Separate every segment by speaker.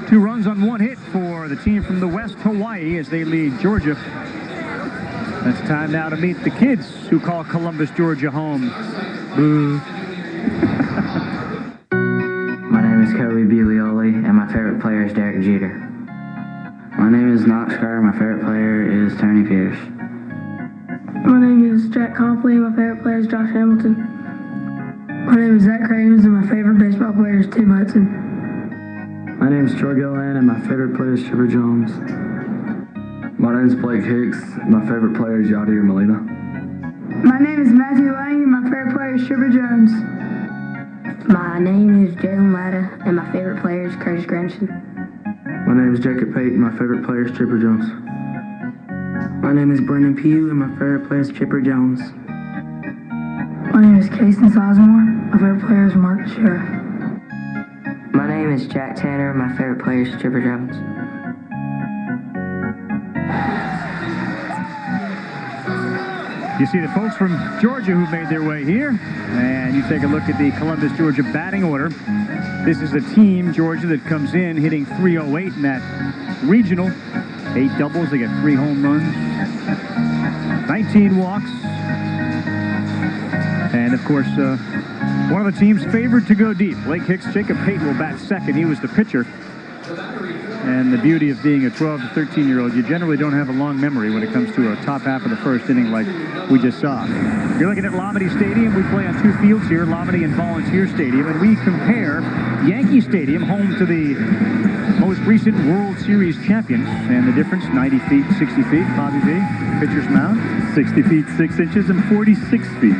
Speaker 1: 2 runs on 1 hit for the team from the West, Hawaii, as they lead Georgia. It's time now to meet the kids who call Columbus, Georgia home. Boo.
Speaker 2: My name is Kobe Buglioli, and my favorite player is Derek Jeter. My name is Knox Carter, my favorite player is Tony Pierce.
Speaker 3: My name is Jack Copley, and my favorite player is Josh Hamilton. My name is Zach Cravens, and my favorite baseball player is Tim Hudson.
Speaker 4: My name is Troy Gilliland, and my favorite player is Chipper Jones.
Speaker 5: My name is Blake Hicks. My favorite player is Yadier Molina.
Speaker 3: My name is Matthew Lang, and my favorite player is Chipper Jones.
Speaker 6: My name is Jalen Latta, and my favorite player is Curtis Granderson.
Speaker 4: My name is Jacob Payton, my favorite player is Chipper Jones.
Speaker 2: My name is Brendan Pugh, and my favorite player is Chipper Jones.
Speaker 3: My name is Kason Sizemore. My favorite player is Mark Sheriff.
Speaker 2: My name is Jack Tanner, my favorite player is Chipper Jones.
Speaker 1: You see the folks from Georgia who made their way here, and you take a look at the Columbus, Georgia batting order. This is a team, Georgia, that comes in hitting .308 in that regional. 8 doubles, they get 3 home runs, 19 walks, and of course, one of the teams favored to go deep. Blake Hicks, Jacob Payton will bat second. He was the pitcher. And the beauty of being a 12 to 13-year-old, you generally don't have a long memory when it comes to a top half of the first inning like we just saw. You're looking at Lamade Stadium. We play on 2 fields here, Lamade and Volunteer Stadium, and we compare Yankee Stadium, home to the most recent World Series champions, and the difference, 90 feet, 60 feet, Bobby V, pitcher's mound.
Speaker 7: 60 feet, 6 inches, and 46 feet.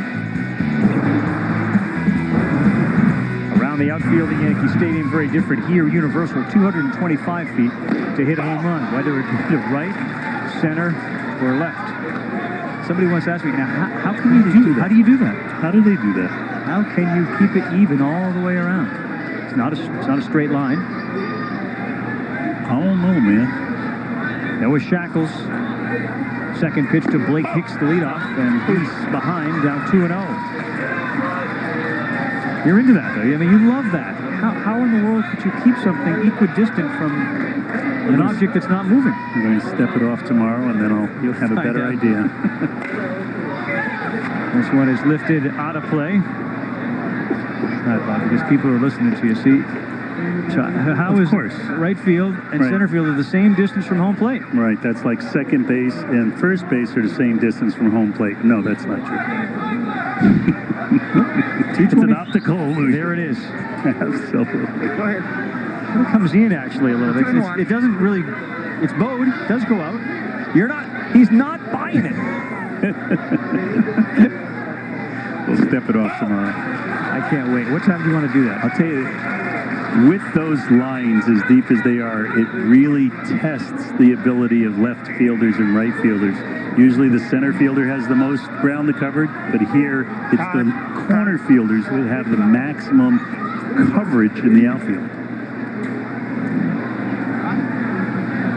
Speaker 1: The outfield at Yankee Stadium, very different here. Universal, 225 feet to hit a home run, whether it's to right, center, or left. Somebody once asked me, now, how can you do that? How do you do that?
Speaker 7: How do they do that?
Speaker 1: How can you keep it even all the way around? It's not a straight line.
Speaker 7: I don't know, man.
Speaker 1: Noah Shackles, second pitch to Blake Hicks, the leadoff, and he's behind, down 2-0. You're into that, though. I mean, you love that. How in the world could you keep something equidistant from an object that's not moving?
Speaker 7: I'm going to step it off tomorrow, and then you'll have a better idea.
Speaker 1: This one is lifted out of play. All right, Bob, because people are listening to you. See, how is right field and center field are the same distance from home plate?
Speaker 7: Right. That's like second base and first base are the same distance from home plate. No, that's not true. It's an optical illusion.
Speaker 1: There it is.
Speaker 7: Absolutely.
Speaker 1: Go ahead. It comes in actually a little bit. It doesn't really. It's bowed. It does go out. You're not. He's not buying it.
Speaker 7: We'll step it off tomorrow.
Speaker 1: I can't wait. What time do you want to do that?
Speaker 7: I'll tell you, with those lines as deep as they are, it really tests the ability of left fielders and right fielders. Usually the center fielder has the most ground to cover, but here it's the corner fielders who have the maximum coverage in the outfield.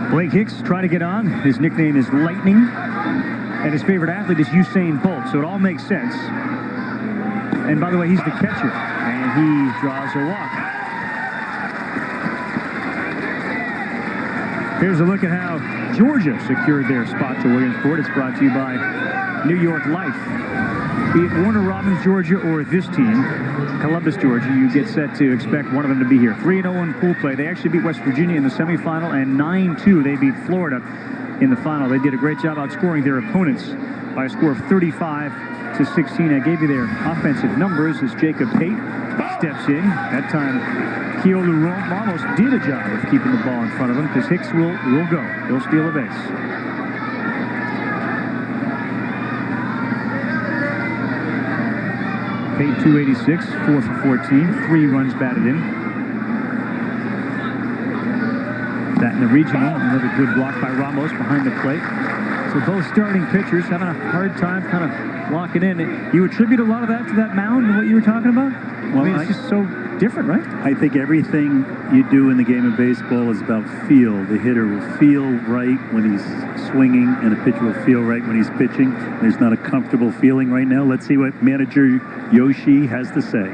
Speaker 1: Blake Hicks trying to get on. His nickname is Lightning, and his favorite athlete is Usain Bolt, so it all makes sense. And by the way, he's the catcher, and he draws a walk. Here's a look at how Georgia secured their spot to Williamsport. It's brought to you by New York Life. Be it Warner Robins, Georgia, or this team, Columbus, Georgia, you get set to expect one of them to be here. 3-0 in pool play. They actually beat West Virginia in the semifinal, and 9-2 they beat Florida in the final. They did a great job outscoring their opponents by a score of 35-16. I gave you their offensive numbers as Jacob Pate steps in. That time, Keolu Ramos did a job of keeping the ball in front of him because Hicks will go. He'll steal a base. Pate 286, 4 for 14, 3 runs batted in. That in the regional, another good block by Ramos behind the plate. So both starting pitchers having a hard time kind of locking in. You attribute a lot of that to that mound and what you were talking about? Well, I mean, it's just so different, right?
Speaker 7: I think everything you do in the game of baseball is about feel. The hitter will feel right when he's swinging, and a pitcher will feel right when he's pitching. There's not a comfortable feeling right now. Let's see what manager Yoshi has to say.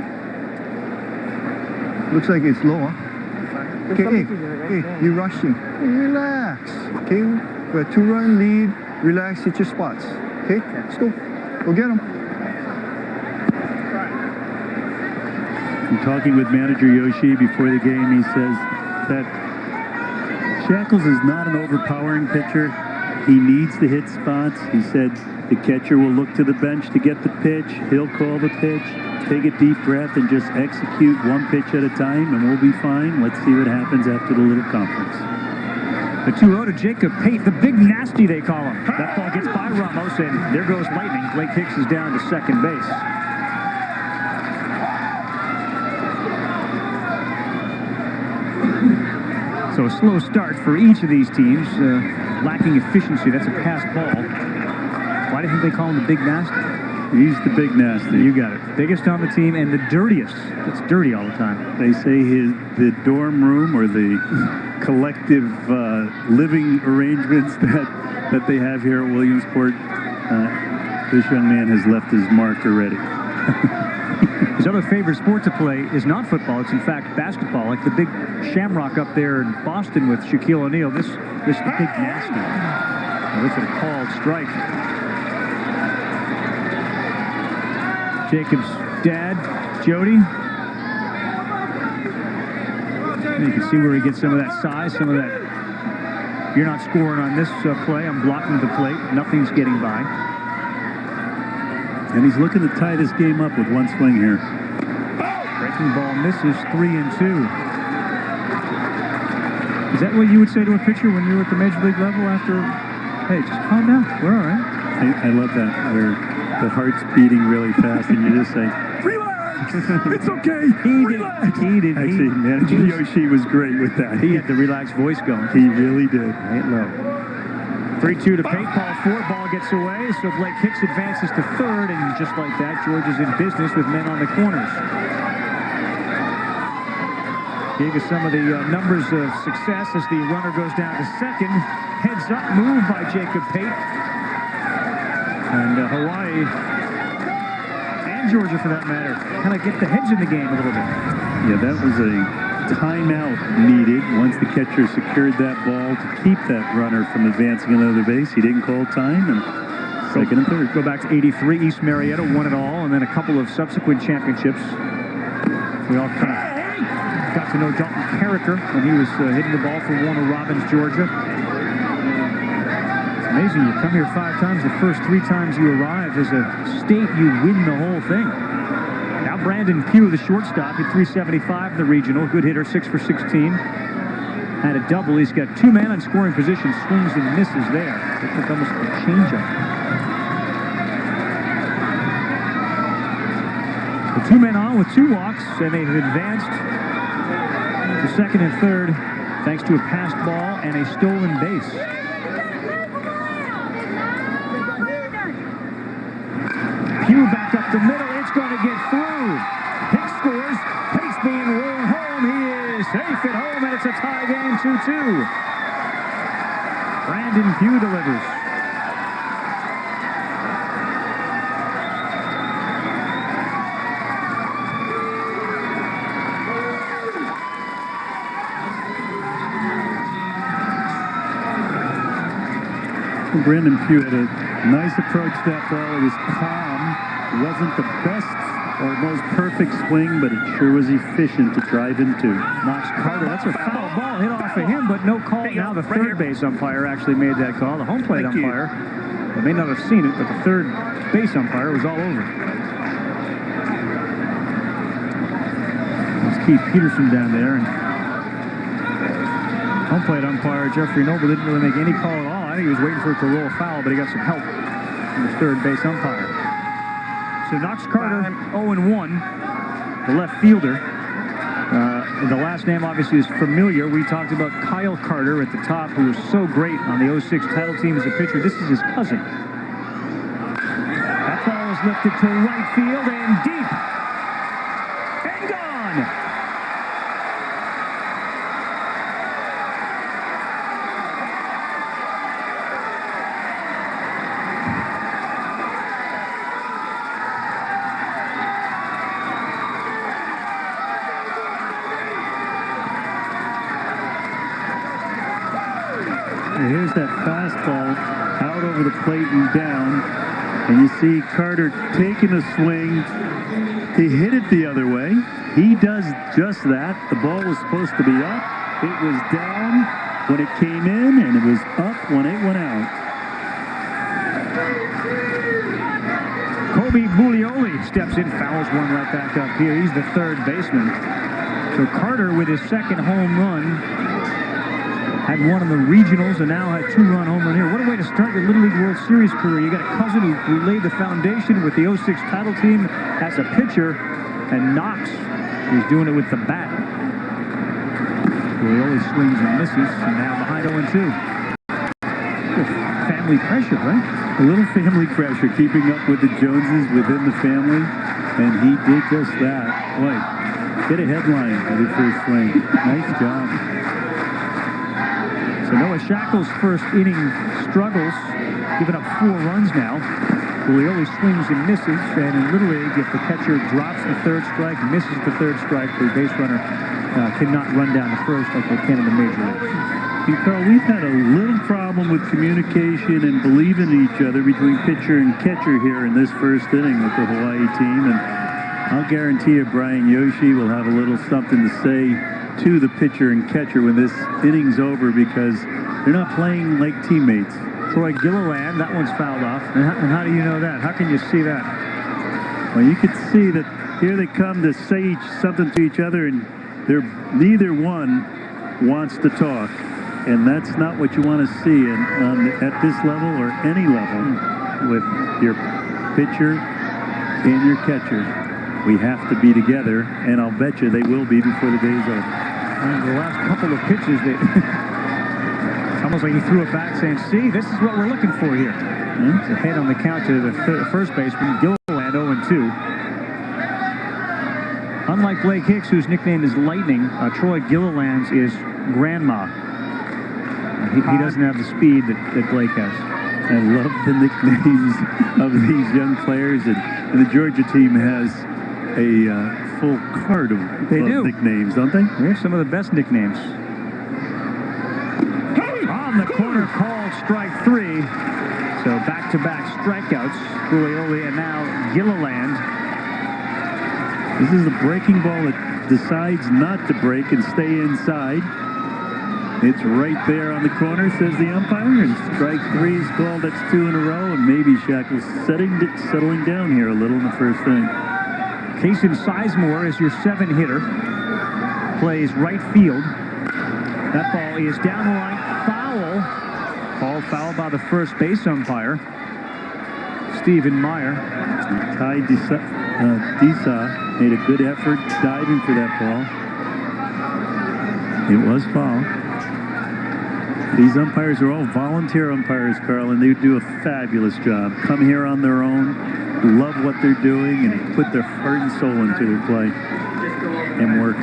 Speaker 5: Looks like it's lower.
Speaker 8: Okay, hey, you're rushing. Relax. Okay, we have 2-run lead. Relax, hit your spots. Okay, let's go. Go get them.
Speaker 7: I'm talking with manager Yoshi before the game. He says that Shackles is not an overpowering pitcher. He needs to hit spots. He said the catcher will look to the bench to get the pitch. He'll call the pitch, take a deep breath, and just execute one pitch at a time, and we'll be fine. Let's see what happens after the little conference.
Speaker 1: The 2-0 to Jacob Pate, the big nasty they call him. That ball gets by Ramos, and there goes lightning. Blake Hicks is down to second base. So a slow start for each of these teams, lacking efficiency. That's a passed ball. Why do you think they call him the big nasty?
Speaker 7: He's the big nasty.
Speaker 1: You got it. Biggest on the team and the dirtiest. It's dirty all the time.
Speaker 7: They say the dorm room or the collective living arrangements that they have here at Williamsport, this young man has left his mark already.
Speaker 1: His other favorite sport to play is not football. It's in fact basketball, like the big Shamrock up there in Boston with Shaquille O'Neal. This big nasty. Now, this is a called strike. Jacob's dad, Jody. And you can see where he gets some of that size, some of that. You're not scoring on this play. I'm blocking the plate. Nothing's getting by.
Speaker 7: And he's looking to tie this game up with one swing here.
Speaker 1: Breaking ball misses, 3-2. Is that what you would say to a pitcher when you were at the major league level after, hey, just calm down, we're all right?
Speaker 7: I love that, where the heart's beating really fast and you just say, relax, it's okay, relax.
Speaker 1: He did.
Speaker 7: Actually, manager Yoshi was great with that.
Speaker 1: He had the relaxed voice going.
Speaker 7: He really did.
Speaker 1: Right low. 3-2 to Pate. Paul Ford. Ball gets away, so Blake Hicks advances to third, and just like that, George is in business with men on the corners. Gave us some of the numbers of success as the runner goes down to second. Heads up move by Jacob Pate. And Hawaii, and Georgia for that matter, kind of get the heads in the game a little bit.
Speaker 7: Yeah, that was a timeout needed once the catcher secured that ball to keep that runner from advancing another base. He didn't call time, and second and third.
Speaker 1: Go back to 83. East Marietta won it all, and then a couple of subsequent championships. We all kind of got to know Dalton Carricker when he was hitting the ball for Warner Robins, Georgia. It's amazing. You come here 5 times. The first 3 times you arrive as a state, you win the whole thing. Now Brandon Pugh, the shortstop, hit .375 in the regional. Good hitter, 6 for 16. Had a double. He's got 2 men on scoring position. Swings and misses there. Looks like almost a changeup. The 2 men on with 2 walks, and they've advanced to second and third thanks to a passed ball and a stolen base. Pugh back up the middle. It's going to get through. Hicks scores. Pate's being rolled home. He is safe at home, and it's a tie game, 2-2. Brandon Pugh delivers.
Speaker 7: Brandon Pugh had a nice approach to that ball. It was calm. It wasn't the best or most perfect swing, but it sure was efficient to drive into.
Speaker 1: Knox Carter, that's a foul ball hit off of him, but no call. Now the third base umpire actually made that call. The home plate umpire, they may not have seen it, but the third base umpire was all over it. It's Keith Peterson down there, and home plate umpire Jeffrey Noble didn't really make any call at all. I think he was waiting for it to roll foul, but he got some help from the third base umpire. So Knox Carter, 0-1, the left fielder. The last name obviously is familiar. We talked about Kyle Carter at the top, who was so great on the 06 title team as a pitcher. This is his cousin. That ball is lifted to right field and deep. And gone.
Speaker 7: Here's that fastball out over the plate and down. And you see Carter taking a swing to hit it the other way. He does just that. The ball was supposed to be up. It was down when it came in, and it was up when it went out.
Speaker 1: Kobe Buglioli steps in, fouls one right back up here. He's the third baseman. So Carter with his second home run. Had one in the regionals and now had 2-run home run here. What a way to start your Little League World Series career. You got a cousin who laid the foundation with the 06 title team as a pitcher, and Knox is doing it with the bat. Buglioli swings and misses, and now behind 0-2. Family pressure, right?
Speaker 7: A little family pressure, keeping up with the Joneses within the family, and he did just that. Boy, get a headline with his first swing. Nice job.
Speaker 1: So Noah Shackles' first inning struggles, giving up 4 runs now. Buglioli swings and misses, and in Little League, if the catcher drops the third strike, misses the third strike, the base runner cannot run down the first like they can in the major leagues.
Speaker 7: And Carl, we've had a little problem with communication and believing in each other between pitcher and catcher here in this first inning with the Hawaii team, and I'll guarantee you Brian Yoshi will have a little something to say to the pitcher and catcher when this inning's over, because they're not playing like teammates.
Speaker 1: Troy Gilliland, that one's fouled off. And how do you know that? How can you see that?
Speaker 7: Well, you could see that here they come to say something to each other, and neither one wants to talk. And that's not what you want to see at this level or any level with your pitcher and your catcher. We have to be together, and I'll bet you they will be before the day's over.
Speaker 1: And the last couple of pitches, it's almost like he threw it back saying, see, this is what we're looking for here. It's a hit on the count to the first baseman, Gilliland, 0-2. Unlike Blake Hicks, whose nickname is Lightning, Troy Gilliland's is Grandma. He doesn't have the speed that Blake has.
Speaker 7: I love the nicknames of these young players, and the Georgia team has a full card of nicknames, don't they?
Speaker 1: They have some of the best nicknames. On the corner, called strike 3. So back-to-back strikeouts. Buglioli and now Gilliland.
Speaker 7: This is a breaking ball that decides not to break and stay inside. It's right there on the corner, says the umpire, and strike 3 is called. That's 2 in a row, and maybe Shackles settling down here a little in the first inning.
Speaker 1: Kason Sizemore is your 7-hitter. Plays right field. That ball is down the line. Foul. Called foul by the first base umpire, Stephen Meyer.
Speaker 7: Ty Disa made a good effort diving for that ball. It was foul. These umpires are all volunteer umpires, Carl, and they do a fabulous job. Come here on their own, love what they're doing, and put their heart and soul into their play and work.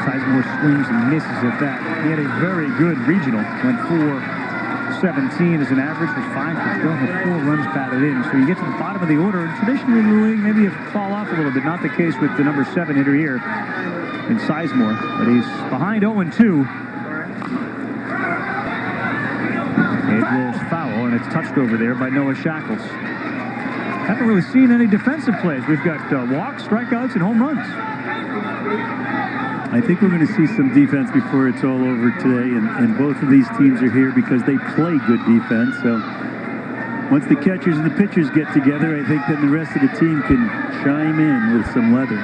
Speaker 1: Sizemore swings and misses at that. He had a very good regional. Went 4-17 as an average, was 5 for 12, had 4 runs batted in. So you get to the bottom of the order, and traditionally in the league, maybe you fall off a little bit. Not the case with the number 7 hitter here in Sizemore, but he's behind 0-2. It rolls foul, and it's touched over there by Noah Shackles. Haven't really seen any defensive plays. We've got walks, strikeouts, and home runs.
Speaker 7: I think we're going to see some defense before it's all over today, and both of these teams are here because they play good defense. So once the catchers and the pitchers get together, I think then the rest of the team can chime in with some leather.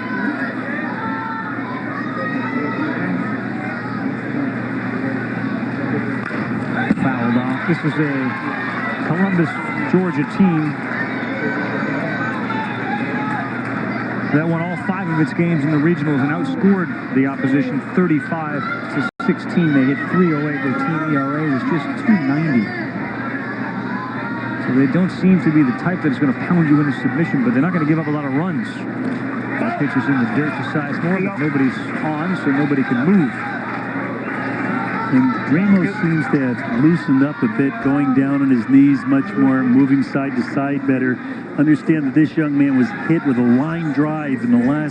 Speaker 1: Fouled off. This was a Columbus, Georgia team that won all 5 of its games in the regionals and outscored the opposition 35-16. They hit .308. Their team ERA was just .290. So they don't seem to be the type that is going to pound you into submission, but they're not going to give up a lot of runs. That pitcher's in the dirt to Sizemore, but nobody's on, so nobody can move.
Speaker 7: And Ramos seems to have loosened up a bit, going down on his knees much more, moving side to side better. Understand that this young man was hit with a line drive in the last